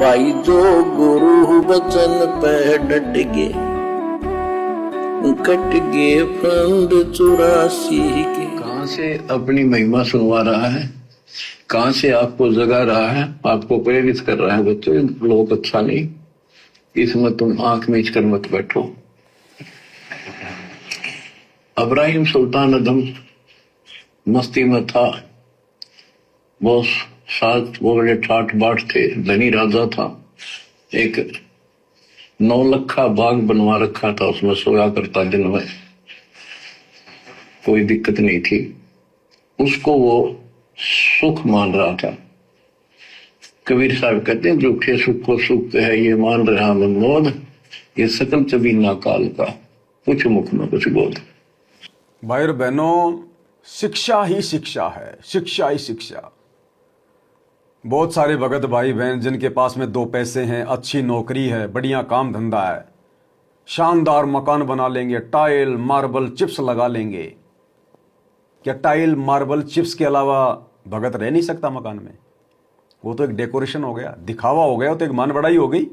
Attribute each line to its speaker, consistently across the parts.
Speaker 1: भाई जो गुरु बचन पे डट गे, कट गे फंद 84 के।
Speaker 2: कहां से अपनी महिमा सुनवा रहा है, कहां से आपको जगा रहा है, आपको प्रेरित कर रहा है। बच्चों लोग अच्छा नहीं, इसमें तुम आंख मीच कर मत बैठो। इब्राहिम सुल्तान अदम मस्ती में था, बहुत साथ वो बड़े ठाठ बाट थे, धनी राजा था। एक 9 लखा बाग बनवा रखा था, उसमें सोया करता दिन में, कोई दिक्कत नहीं थी उसको, वो सुख मान रहा था। कबीर साहब कहते हैं झूठे सुख को सुख है ये मान रहा मनमोद, ये सकल चबीना काल का, कुछ मुख में कुछ बोध।
Speaker 3: भाई और बहनों, शिक्षा ही शिक्षा है, शिक्षा ही शिक्षा। बहुत सारे भगत भाई बहन जिनके पास में 2 पैसे हैं, अच्छी नौकरी है, बढ़िया काम धंधा है, शानदार मकान बना लेंगे, टाइल मार्बल चिप्स लगा लेंगे। क्या टाइल मार्बल चिप्स के अलावा भगत रह नहीं सकता मकान में? वो तो एक डेकोरेशन हो गया, दिखावा हो गया, वो तो एक मान बढ़ाई हो गई।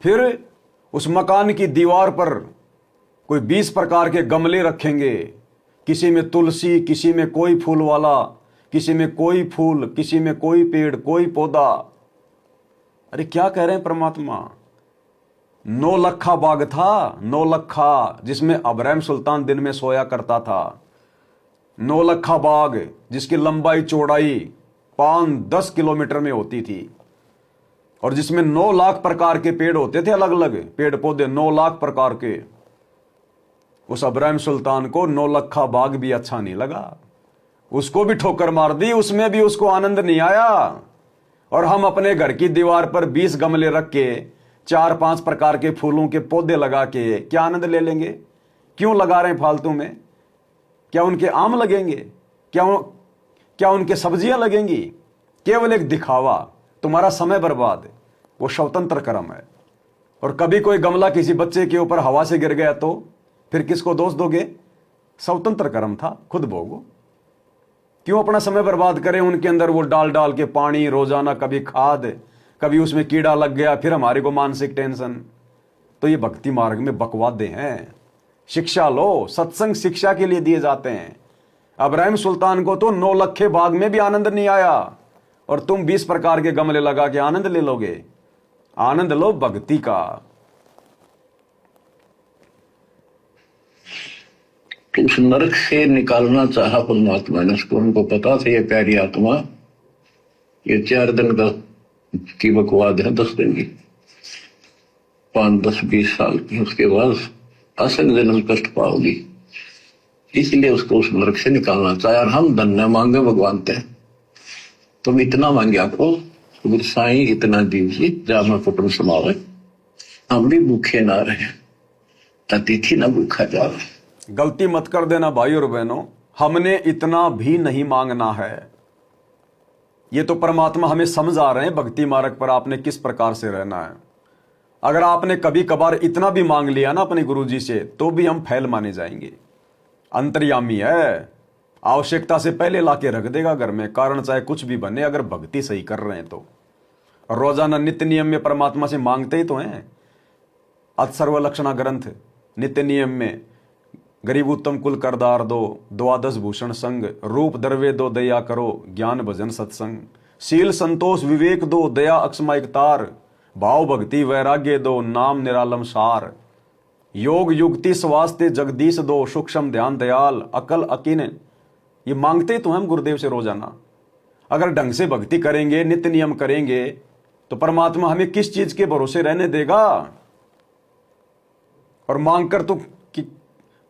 Speaker 3: फिर उस मकान की दीवार पर कोई 20 प्रकार के गमले रखेंगे, किसी में तुलसी, किसी में कोई फूल वाला, किसी में कोई फूल, किसी में कोई पेड़, कोई पौधा। अरे क्या कह रहे हैं परमात्मा? 9 लखा बाग था, 9 लखा, जिसमें इब्राहिम सुल्तान दिन में सोया करता था। 9 लखा बाग जिसकी लंबाई चौड़ाई 5-10 किलोमीटर में होती थी, और जिसमें 9 लाख प्रकार के पेड़ होते थे, अलग अलग पेड़ पौधे, 9 लाख प्रकार के। उस इब्राहिम सुल्तान को 9 लखा बाग भी अच्छा नहीं लगा, उसको भी ठोकर मार दी, उसमें भी उसको आनंद नहीं आया। और हम अपने घर की दीवार पर 20 गमले रख के 4-5 प्रकार के फूलों के पौधे लगा के क्या आनंद ले लेंगे? क्यों लगा रहे हैं फालतू में? क्या उनके आम लगेंगे? क्या उनके सब्जियां लगेंगी? केवल एक दिखावा, तुम्हारा समय बर्बाद। वो स्वतंत्र कर्म है। और कभी कोई गमला किसी बच्चे के ऊपर हवा से गिर गया तो फिर किसको दोष दोगे? स्वतंत्र कर्म था, खुद भोगो। क्यों अपना समय बर्बाद करें उनके अंदर वो डाल डाल के पानी रोजाना, कभी खाद, कभी उसमें कीड़ा लग गया, फिर हमारे को मानसिक टेंशन। तो ये भक्ति मार्ग में बकवादे हैं। शिक्षा लो, सत्संग शिक्षा के लिए दिए जाते हैं। इब्राहिम सुल्तान को तो 9 लखे बाग में भी आनंद नहीं आया, और तुम 20 प्रकार के गमले लगा के आनंद ले लोगे। आनंद लो भक्ति का।
Speaker 2: तो उस नरक से निकालना चाहा परमात्मा ने उसको, उनको पता था ये प्यारी आत्मा ये 4 दिन का की बकवाद है, 10 दिन की, 5, 10, 20 साल की, उसके बाद असल जन्म कष्ट पाओगी। इसलिए उसको उस नरक से निकालना चाहे। और हम धन्य मांगे भगवान ते, तुम इतना मांगे आपको, तो साईं इतना दीजिए जा मैं कुटुंब समावे, हम भी भूखे ना रहे, अतिथि ना भूखा जावे।
Speaker 3: गलती मत कर देना भाई और बहनों, हमने इतना भी नहीं मांगना है। ये तो परमात्मा हमें समझा रहे हैं भक्ति मार्ग पर आपने किस प्रकार से रहना है। अगर आपने कभी कभार इतना भी मांग लिया ना अपने गुरुजी से, तो भी हम फैल माने जाएंगे। अंतर्यामी है, आवश्यकता से पहले लाके रख देगा घर में, कारण चाहे कुछ भी बने, अगर भक्ति सही कर रहे हैं तो। रोजाना नित्य नियम में परमात्मा से मांगते ही तो हैं। अथर्व लक्षणा ग्रंथ नित्य नियम में गरीब उत्तम कुल करदार दो, 12 भूषण संग, रूप दरवे दो दया करो, ज्ञान भजन सत्संग, शील संतोष विवेक दो, दया अक्षमा इकतार, भाव भक्ति वैराग्य दो, नाम निरालम सार, योग युक्ति स्वास्थ्य जगदीश दो, सूक्ष्म ध्यान दयाल, अकल अकीन। ये मांगते तो हम गुरुदेव से रोजाना। अगर ढंग से भक्ति करेंगे, नित्य नियम करेंगे, तो परमात्मा हमें किस चीज के भरोसे रहने देगा? और मांग कर तुम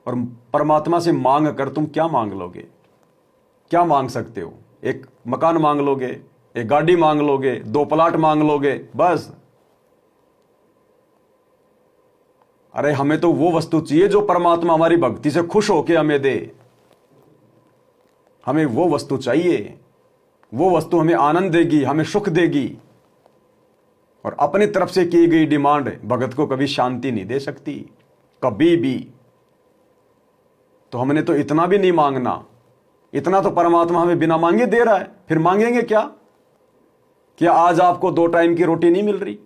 Speaker 3: और परमात्मा से मांग कर तुम क्या मांग लोगे? क्या मांग सकते हो? एक मकान मांग लोगे, एक गाड़ी मांग लोगे, 2 प्लाट मांग लोगे, बस। अरे हमें तो वो वस्तु चाहिए जो परमात्मा हमारी भक्ति से खुश होकर हमें दे। हमें वो वस्तु चाहिए, वो वस्तु हमें आनंद देगी, हमें सुख देगी। और अपनी तरफ से की गई डिमांड भगत को कभी शांति नहीं दे सकती, कभी भी। तो हमने तो इतना भी नहीं मांगना। इतना तो परमात्मा हमें बिना मांगे दे रहा है, फिर मांगेंगे क्या? क्या आज आपको 2 टाइम की रोटी नहीं मिल रही?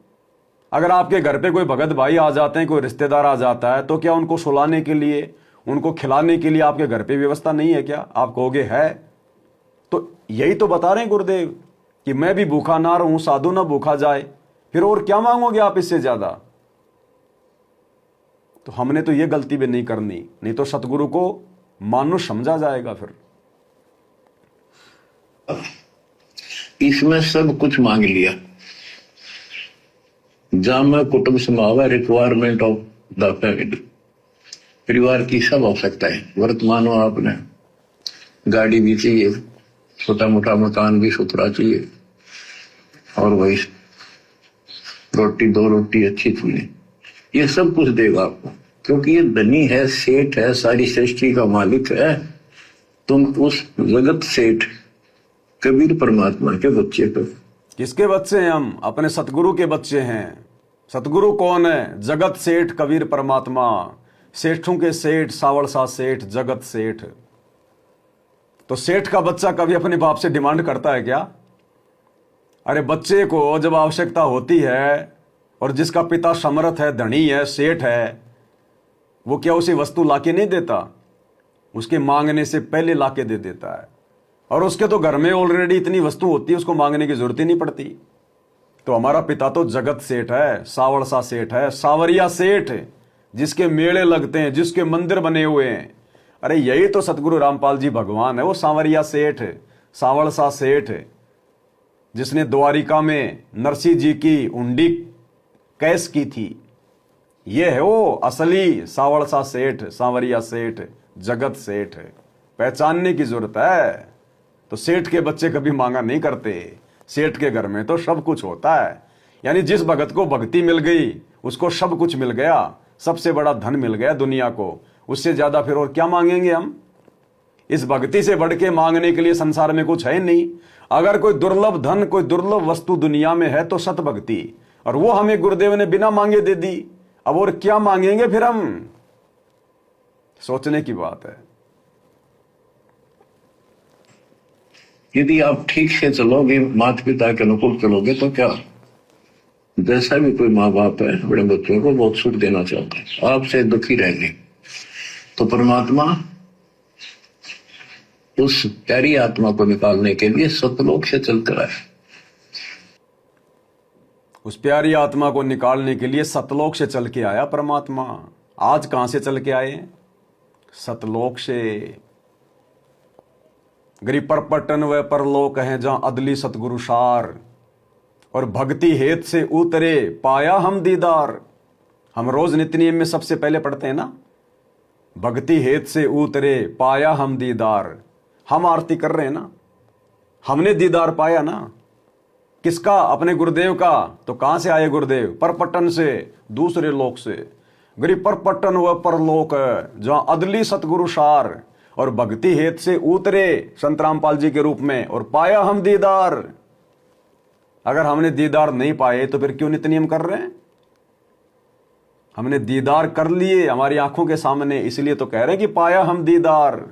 Speaker 3: अगर आपके घर पे कोई भगत भाई आ जाते हैं, कोई रिश्तेदार आ जाता है, तो क्या उनको सुलाने के लिए, उनको खिलाने के लिए आपके घर पे व्यवस्था नहीं है क्या? आप कहोगे है। तो यही तो बता रहे हैं गुरुदेव कि मैं भी भूखा ना रहूं, साधु ना भूखा जाए। फिर और क्या मांगोगे आप इससे ज्यादा? तो हमने तो ये गलती भी नहीं करनी, नहीं तो सतगुरु को मानुष समझा जाएगा। फिर
Speaker 2: इसमें सब कुछ मांग लिया। जहां कुटुंब समावा रिक्वायरमेंट ऑफ द फैमिली, परिवार की सब आवश्यकता है। वर्तमान में आपने गाड़ी भी चाहिए, छोटा मोटा मकान भी सुथरा चाहिए, और वही रोटी, 2 रोटी अच्छी चाहिए। ये सब कुछ देगा आपको, क्योंकि ये धनी है, सेठ है, सारी सृष्टि का मालिक है। तुम उस जगत सेठ कबीर परमात्मा के बच्चे हो।
Speaker 3: किसके बच्चे हैं हम? अपने सतगुरु के बच्चे हैं। सतगुरु कौन है? जगत सेठ कबीर परमात्मा। सेठों के सेठ, सावड़ सा सेठ, जगत सेठ। तो सेठ का बच्चा कभी अपने बाप से डिमांड करता है क्या? अरे बच्चे को जब आवश्यकता होती है, और जिसका पिता समर्थ है, धनी है, सेठ है, वो क्या उसे वस्तु लाके नहीं देता? उसके मांगने से पहले लाके दे देता है। और उसके तो घर में ऑलरेडी इतनी वस्तु होती है, उसको मांगने की जरूरत ही नहीं पड़ती। तो हमारा पिता तो जगत सेठ है, सावड़ सा सेठ है, सावरिया सेठ, जिसके मेले लगते हैं, जिसके मंदिर बने हुए हैं। अरे यही तो सतगुरु रामपाल जी भगवान है, वो सावरिया सेठ, सावड़ सा सेठ, जिसने द्वारिका में नरसिंह जी की हुंडी कैस की थी। ये है वो असली सावड़ सा सेठ, सांवरिया सेठ, जगत सेठ। पहचानने की जरूरत है। तो सेठ के बच्चे कभी मांगा नहीं करते। सेठ के घर में तो सब कुछ होता है। यानी जिस भगत को भक्ति मिल गई, उसको सब कुछ मिल गया, सबसे बड़ा धन मिल गया दुनिया को। उससे ज्यादा फिर और क्या मांगेंगे हम? इस भक्ति से बढ़ के मांगने के लिए संसार में कुछ है नहीं। अगर कोई दुर्लभ धन, कोई दुर्लभ वस्तु दुनिया में है तो सत भक्ति, और वो हमें गुरुदेव ने बिना मांगे दे दी। अब और क्या मांगेंगे फिर हम? सोचने की बात है।
Speaker 2: यदि आप ठीक से चलोगे, माता पिता के अनुकूल चलोगे, तो क्या, जैसा भी कोई माँ बाप है बड़े बच्चों को बहुत सुख देना चाहते हैं, आपसे दुखी रहेंगे, तो परमात्मा उस प्यारी आत्मा को निकालने के लिए सतलोक से चलकर आए।
Speaker 3: उस प्यारी आत्मा को निकालने के लिए सतलोक से चल के आया परमात्मा। आज कहां से चल के आए? सतलोक से। गिरि परपटन व परलोक है जहां अदली सतगुरु सार, और भक्ति हेत से उतरे पाया हम दीदार। हम रोज नित्य नियम में सबसे पहले पढ़ते हैं ना, भक्ति हेत से उतरे पाया हम दीदार। हम आरती कर रहे हैं ना, हमने दीदार पाया ना। किसका? अपने गुरुदेव का। तो कहां से आए गुरुदेव? परपटन से, दूसरे लोक से। गिरि परपटन व परलोक जहां अदली सतगुरु सार, और भक्ति हेत से उतरे संत रामपाल जी के रूप में, और पाया हम दीदार। अगर हमने दीदार नहीं पाए तो फिर क्यों नित्य नियम कर रहे हैं? हमने दीदार कर लिए हमारी आंखों के सामने, इसलिए तो कह रहे हैं कि पाया हम दीदार।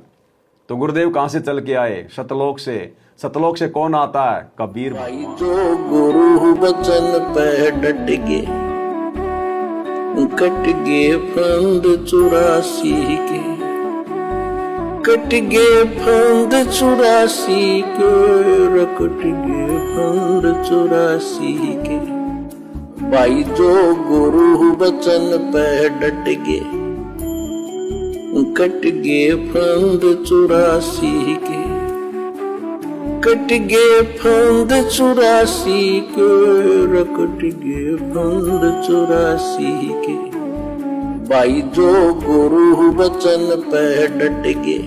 Speaker 3: तो गुरुदेव कहां से चल के आए? सतलोक से। सतलोक से कौन आता है? कबीर
Speaker 1: भाई जो गुरु वचन पे डट गे, कट गे फंद 84 के, कट गे फंद 84 के, कट गे फंद 84 के। भाई जो गुरु वचन पे डट गे, कट गे फंद 84 के, कट गे फंद 84 के, कट गे फंद 84 के। भाई जो गुरु वचन पे डट गे,